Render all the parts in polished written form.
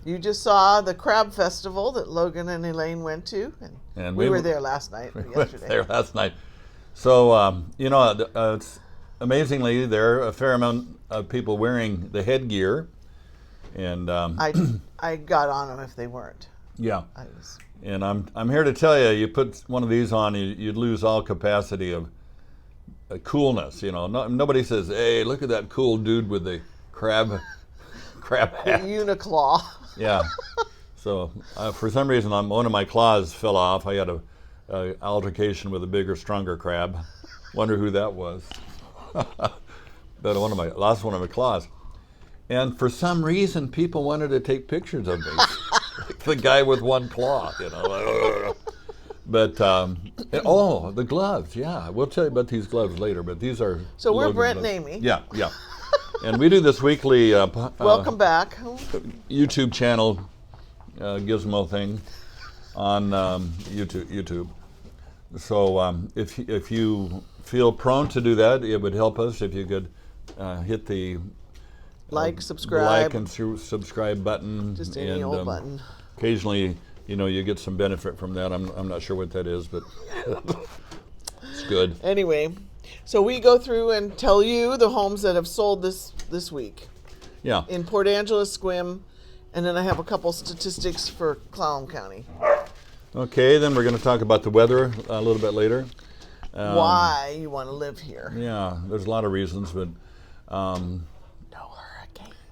You just saw the Crab Festival that Logan and Elaine went to, and we were there last night. We were yesterday. there last night. So, it's amazingly, there are a fair amount of people wearing the headgear. And I got on them if they weren't. Yeah. And I'm here to tell you, you put one of these on, you'd lose all capacity of coolness. Nobody says, "Hey, look at that cool dude with the crab hat." The Uniclaw. Yeah. So for some reason, one of my claws fell off. I had a altercation with a bigger, stronger crab. Wonder who that was. But lost one of my claws. And for some reason, people wanted to take pictures of me. Like the guy with one claw, But, the gloves, yeah. We'll tell you about these gloves later, but these are... So we're Brent gloves. and Amy. Yeah. And we do this weekly... Welcome back. YouTube channel gizmo thing on YouTube. So if you feel prone to do that, it would help us if you could hit the... subscribe. and subscribe button. Just any old button. Occasionally, you get some benefit from that. I'm not sure what that is, but it's good. Anyway, so we go through and tell you the homes that have sold this week. Yeah. In Port Angeles, Sequim, and then I have a couple statistics for Clallam County. Okay, then we're going to talk about the weather a little bit later. Why you want to live here. Yeah, there's a lot of reasons, but...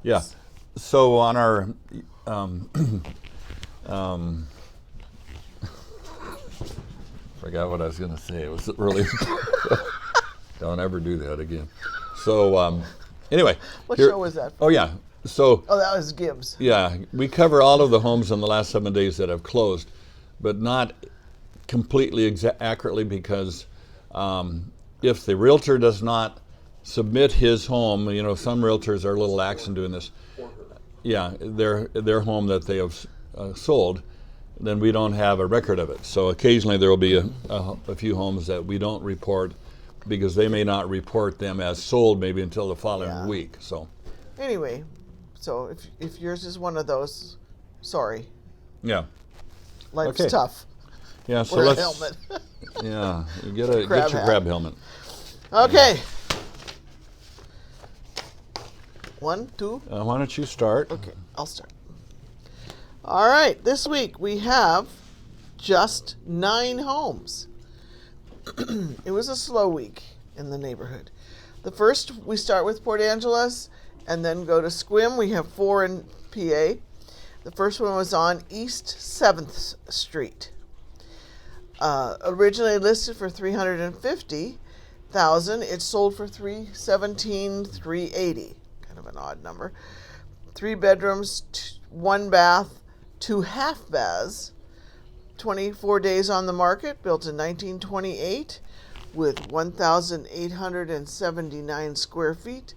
Yeah. So on our forgot what I was going to say. It was really don't ever do that again. So anyway, what show was that? Oh yeah. So that was Gibbs. Yeah, we cover all of the homes in the last 7 days that have closed, but not completely accurately because if the realtor does not submit his home, some realtors are a little lax in doing this. Yeah, their home that they have sold, then we don't have a record of it. So occasionally there will be a few homes that we don't report because they may not report them as sold maybe until the following week. So anyway, so if yours is one of those, sorry. Yeah. Life's tough. Yeah, so wear let's a helmet. Yeah, get your crab helmet. Okay. 1, 2. Why don't you start? Okay, I'll start. All right, this week we have just 9 homes. It was a slow week in the neighborhood. The first, we start with Port Angeles and then go to Sequim. We have 4 in PA. The first one was on East 7th Street. Originally listed for $350,000. It sold for $317,380. Kind of an odd number. 3 bedrooms, 1 bath, 2 half baths. 24 days on the market, built in 1928, with 1,879 square feet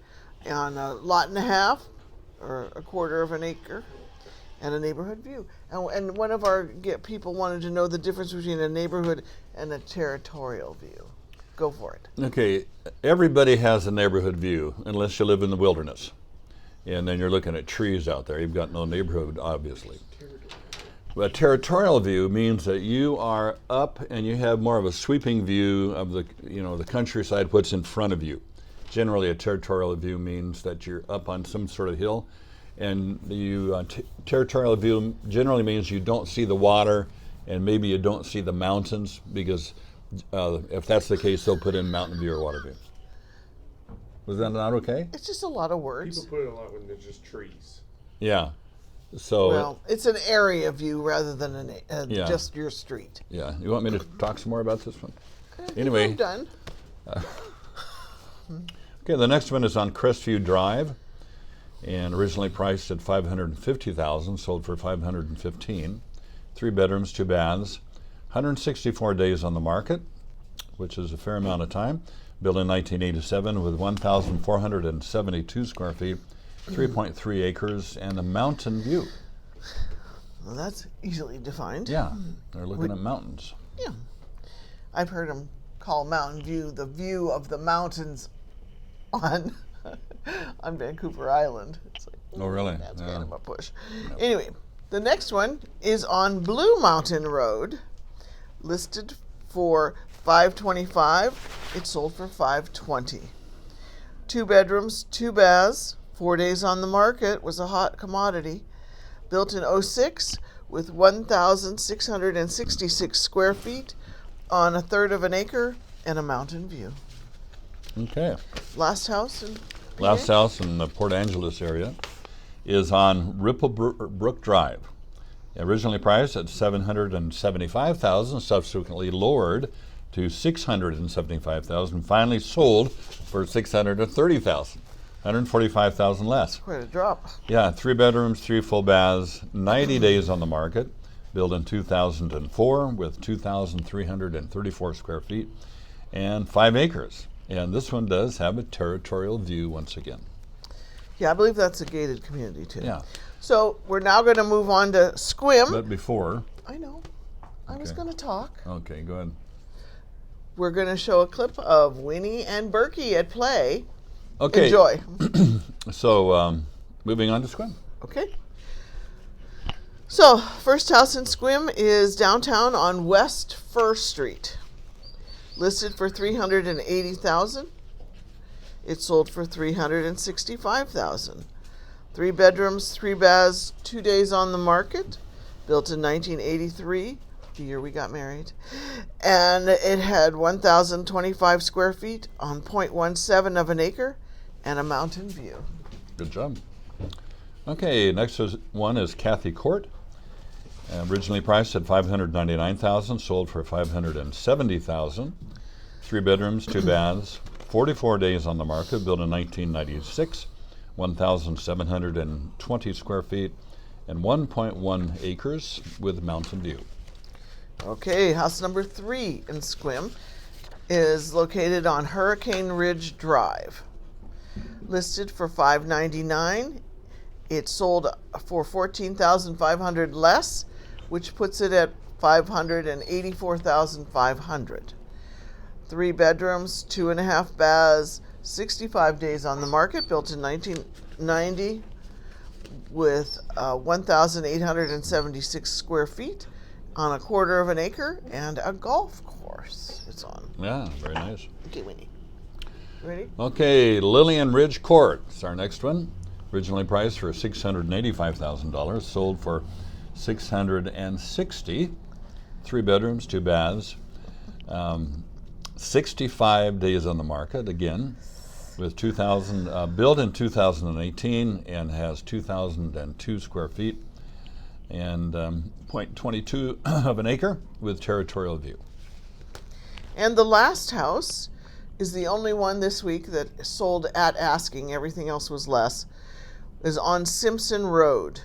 on a lot and a half, or a quarter of an acre, and a neighborhood view. And one of our people wanted to know the difference between a neighborhood and a territorial view. Go for it. Okay, everybody has a neighborhood view, unless you live in the wilderness. And then you're looking at trees out there. You've got no neighborhood, obviously. A territorial view means that you are up and you have more of a sweeping view of the countryside, what's in front of you. Generally, a territorial view means that you're up on some sort of hill, and territorial view generally means you don't see the water, and maybe you don't see the mountains, because if that's the case, they'll put in mountain view or water view. Was that not okay? It's just a lot of words. People put it a lot when there's just trees. Yeah. So it's an area view rather than just your street. Yeah. You want me to talk some more about this one? Anyway, I'm done. Okay, the next one is on Crestview Drive, and originally priced at $550,000, sold for $515,000. 3 bedrooms, 2 baths, 164 days on the market, which is a fair amount of time. Built in 1987 with 1,472 square feet, 3.3 acres, and a mountain view. Well, that's easily defined. Yeah, they're looking at mountains. Yeah. I've heard them call Mountain View the view of the mountains on Vancouver Island. It's like, oh, really? That's kind of a push. No. Anyway, The next one is on Blue Mountain Road, listed for $525. It sold for $520. 2 bedrooms, 2 baths, 4 days on the market, was a hot commodity. Built in '06 with 1,666 square feet on 1/3 of an acre and a mountain view. Okay. Last house in Last house in the Port Angeles area is on Ripple Brook Drive. Originally priced at $775,000, subsequently lowered to $675,000, finally sold for $630,000, $145,000 less. Quite a drop. Yeah, 3 bedrooms, 3 full baths, 90 days on the market, built in 2004 with 2,334 square feet and 5 acres. And this one does have a territorial view once again. Yeah, I believe that's a gated community too. Yeah. So we're now going to move on to Sequim. But before, I know. I was Okay. going to talk. okay, go ahead. We're going to show a clip of Winnie and Berkey at play. Okay. Enjoy. So, moving on to Sequim. Okay. So, first house in Sequim is downtown on West First Street. Listed for $380,000. It sold for $365,000. 3 bedrooms, 3 baths, 2 days on the market. Built in 1983, the year we got married. And it had 1,025 square feet on 0.17 of an acre and a mountain view. Good job. Okay, next one is Kathy Court. Originally priced at $599,000, sold for $570,000. 3 bedrooms, 2 baths, 44 days on the market, built in 1996, 1,720 square feet, and 1.1 acres with mountain view. Okay, house number 3 in Sequim is located on Hurricane Ridge Drive. Listed for $599. It sold for $14,500 less, which puts it at $584,500. 3 bedrooms, 2.5 baths, 65 days on the market, built in 1990 with 1,876 square feet on 1/4 of an acre and a golf course it's on. Yeah, very nice. Okay, Winnie. Ready? Okay, Lillian Ridge Court is our next one. Originally priced for $685,000, sold for $660,000. 3 bedrooms, 2 baths, 65 days on the market. Again, with built in 2018 and has 2,002 square feet and 0.22 of an acre with territorial view. And the last house is the only one this week that sold at asking. Everything else was less. Is on Simpson Road.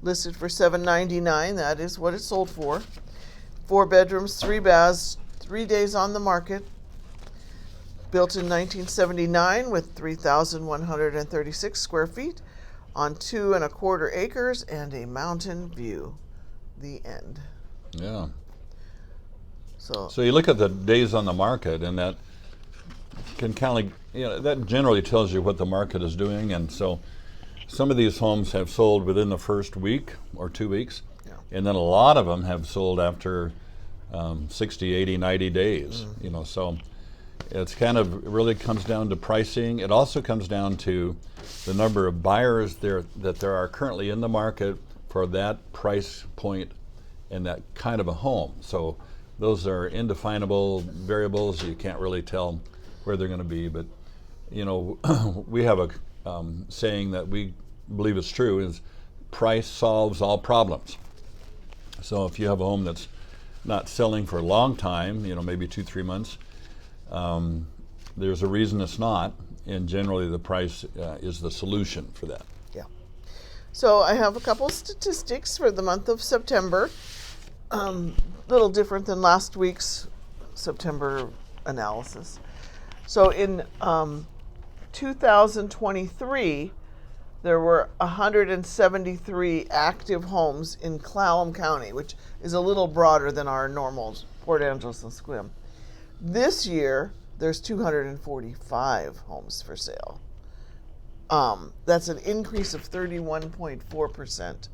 Listed for $799. That is what it sold for. 4 bedrooms, 3 baths, 3 days on the market. Built in 1979 with 3,136 square feet on 2.25 acres and a mountain view. The end. Yeah. So So you look at the days on the market, and that can kind of, that generally tells you what the market is doing. And so some of these homes have sold within the first week or 2 weeks, Yeah. and then a lot of them have sold after 60, 80, 90 days. So it's kind of really comes down to pricing. It also comes down to the number of buyers that there are currently in the market for that price point and that kind of a home. So those are indefinable variables. You can't really tell where they're going to be. But we have a saying that we believe is true, is price solves all problems. So if you have a home that's not selling for a long time, maybe 2-3 months, there's a reason it's not, and generally the price is the solution for that. yeah. So I have a couple statistics for the month of September. Little different than last week's September analysis. So in 2023, there were 173 active homes in Clallam County, which is a little broader than our normal Port Angeles and Sequim. This year, there's 245 homes for sale. That's an increase of 31.4%.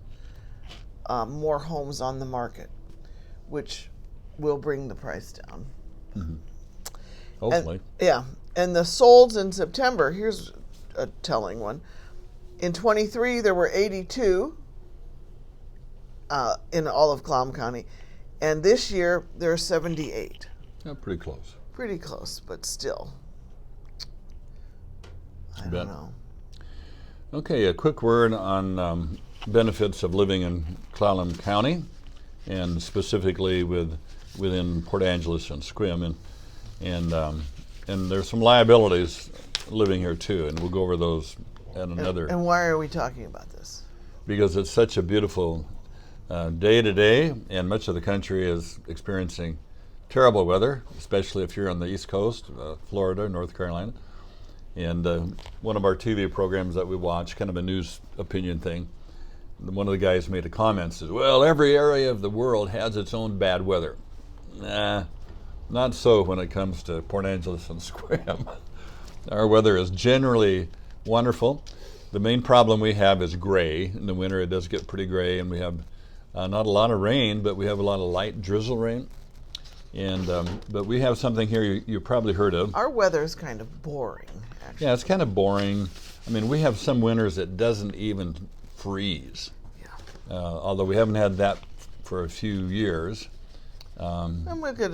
more homes on the market, which will bring the price down. Hopefully. And the solds in September, here's a telling one. In 23, there were 82 in all of Clallam County. And this year, there are 78. Yeah, pretty close. Pretty close, but still. I Bet. don't know. Okay, a quick word on benefits of living in Clallam County, and specifically within Port Angeles and Sequim, and there's some liabilities living here too, and we'll go over those at another. And why are we talking about this? Because it's such a beautiful day today, and much of the country is experiencing terrible weather, especially if you're on the East Coast, Florida, North Carolina. And one of our TV programs that we watch, kind of a news opinion thing, one of the guys made a comment, says, well, every area of the world has its own bad weather. Nah, not so when it comes to Port Angeles and Sequim. Our weather is generally wonderful. The main problem we have is gray. In the winter it does get pretty gray, and we have not a lot of rain, but we have a lot of light drizzle rain. And but we have something here you probably heard of. Our weather is kind of boring, actually. Yeah, it's kind of boring. I mean, we have some winters that doesn't even freeze. Yeah. Although we haven't had that for a few years. And we get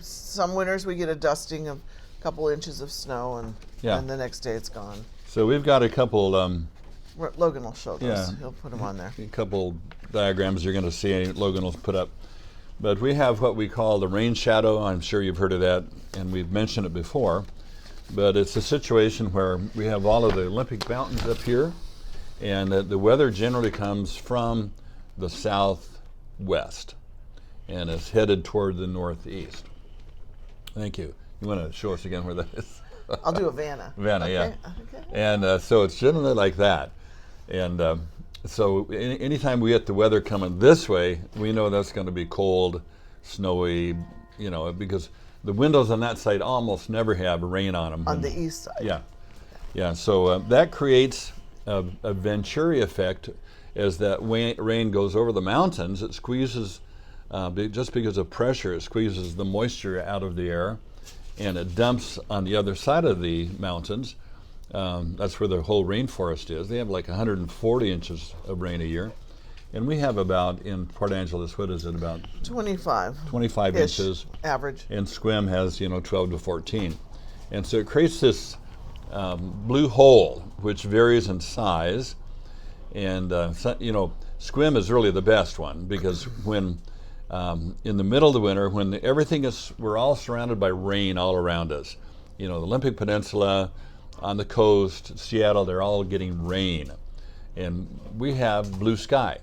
some winters we get a dusting of a couple inches of snow, and the next day it's gone. So we've got a couple. Logan will show those. Yeah. He'll put them on there. A couple diagrams you're going to see. Logan will put up. But we have what we call the rain shadow. I'm sure you've heard of that, and we've mentioned it before. But it's a situation where we have all of the Olympic mountains up here, and the weather generally comes from the southwest and is headed toward the northeast. Thank you. You want to show us again where that is? I'll do a Vanna. Vanna, okay. yeah. Okay. And so it's generally like that. And so anytime we get the weather coming this way, we know that's going to be cold, snowy, because the windows on that side almost never have rain on them. On the east side. Yeah. Yeah, so that creates a Venturi effect. As that rain goes over the mountains, it squeezes, just because of pressure, it squeezes the moisture out of the air, and it dumps on the other side of the mountains. That's where the whole rainforest is. They have like 140 inches of rain a year. And we have about, in Port Angeles, what is it, about 25 inches. Average. And Sequim has, 12 to 14. And so it creates this blue hole, which varies in size. And, Sequim is really the best one, because when in the middle of the winter, when we're all surrounded by rain all around us. The Olympic Peninsula, on the coast, Seattle, they're all getting rain. And we have blue sky.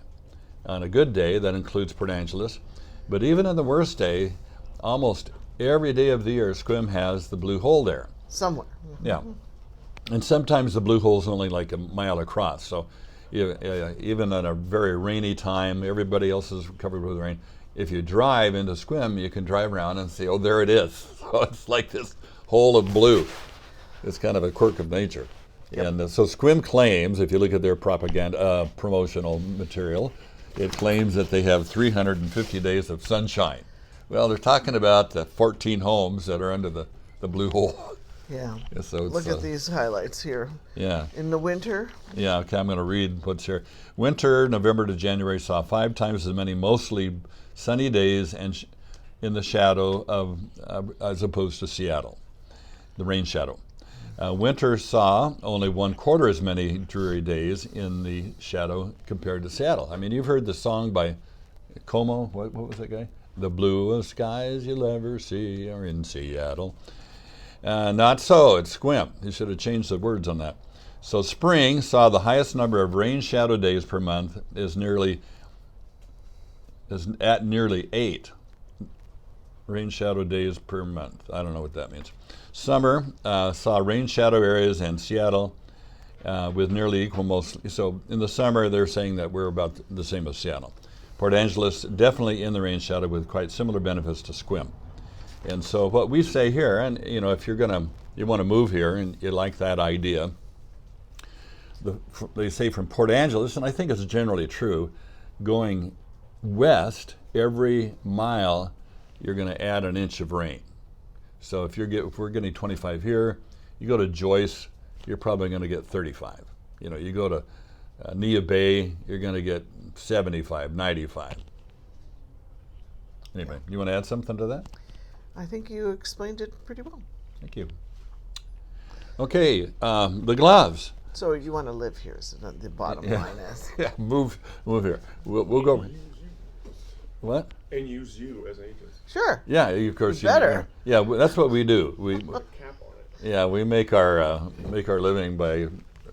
On a good day, that includes Port Angeles. But even on the worst day, almost every day of the year, Sequim has the blue hole there. Somewhere. Yeah. And sometimes the blue hole is only like a mile across. So even on a very rainy time, everybody else is covered with rain. If you drive into Sequim, you can drive around and see, oh, there it is. So it's like this hole of blue. It's kind of a quirk of nature. Yep. And so Sequim claims, if you look at their propaganda, promotional material, it claims that they have 350 days of sunshine. Well, they're talking about the 14 homes that are under the blue hole. Yeah. So look at these highlights here. Yeah. In the winter. Yeah, okay, I'm going to read what's here. Winter, November to January, saw 5 times as many mostly sunny days and in the shadow of, as opposed to Seattle, the rain shadow. Winter saw only 1/4 as many dreary days in the shadow compared to Seattle. I mean, you've heard the song by Como, what was that guy? The bluest skies you'll ever see are in Seattle. Not so at Sequim. You should have changed the words on that. So spring saw the highest number of rain shadow days per month is at nearly 8 rain shadow days per month. I don't know what that means. Summer saw rain shadow areas in Seattle with nearly equal mostly. So in the summer, they're saying that we're about the same as Seattle. Port Angeles, definitely in the rain shadow with quite similar benefits to Sequim. And so what we say here, and if you want to move here and you like that idea, they say from Port Angeles, and I think it's generally true, going west, every mile, you're going to add an inch of rain. So if we're getting 25 here, you go to Joyce, you're probably going to get 35. You know, you go to Nia Bay, you're going to get 75, 95. Anyway, you want to add something to that? I think you explained it pretty well. Thank you. Okay, the gloves. So you want to live here, so that the bottom line is. Yeah, move here. We'll go. What? And use you as agents. Sure. Yeah, of course. Better. Yeah, that's what we do. We Put a cap on it. yeah, we make our living by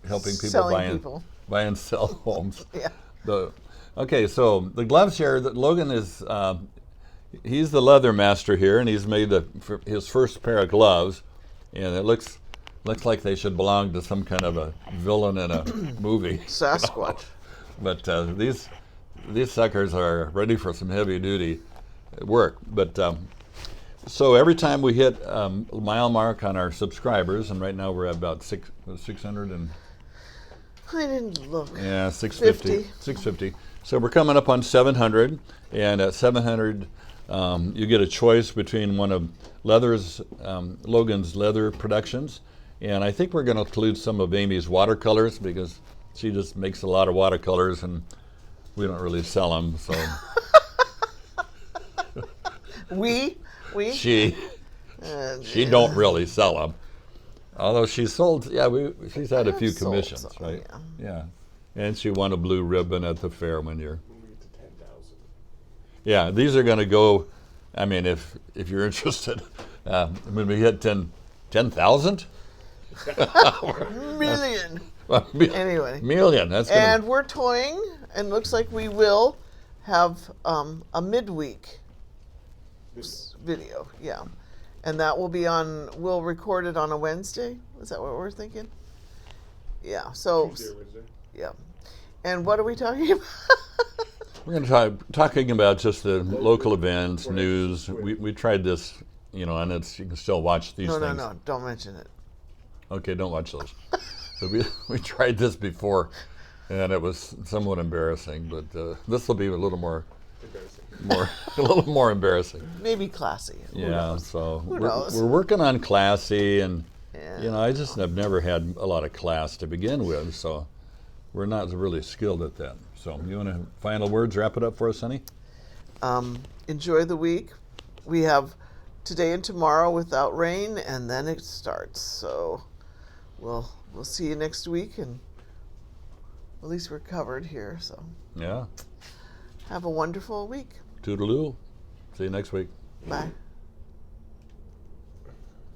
helping people Selling buy and sell homes. Yeah. Okay, so the gloves here. Logan is he's the leather master here, and he's made his first pair of gloves, and it looks like they should belong to some kind of a villain in a movie. Sasquatch. But these suckers are ready for some heavy duty work. But so every time we hit a mile mark on our subscribers, and right now we're at about 600 and I didn't look. yeah, 650. 650. So we're coming up on 700, and at 700, you get a choice between one of Logan's leather productions, and I think we're going to include some of Amy's watercolors because she just makes a lot of watercolors, and we don't really sell them. So she don't really sell them, although she's sold. Yeah, she's had a few commissions, some, right? Yeah, and she won a blue ribbon at the fair one year. When we get to 10,000. Yeah, these are going to go. I mean, if you're interested, when we hit 10,000. Million. Anyway. Million. That's gonna, And we're toying, and looks like we will have a midweek video. Yeah. And that will be we'll record it on a Wednesday. Is that what we're thinking? Yeah. So, Tuesday or Wednesday. yeah. And what are we talking about? we're going to talking about just the local events, news. We tried this, and you can still watch these things. No. Don't mention it. Okay, don't watch those. So we tried this before, and it was somewhat embarrassing. But this will be a little more embarrassing. Maybe classy. Who knows? So Who knows? we're working on classy, and Yeah. I just have never had a lot of class to begin with, so we're not really skilled at that. So you want to final words, wrap it up for us, honey? Enjoy the week. We have today and tomorrow without rain, and then it starts. So we'll see you next week, and at least we're covered here. So Yeah. have a wonderful week. Toodaloo. See you next week. Bye.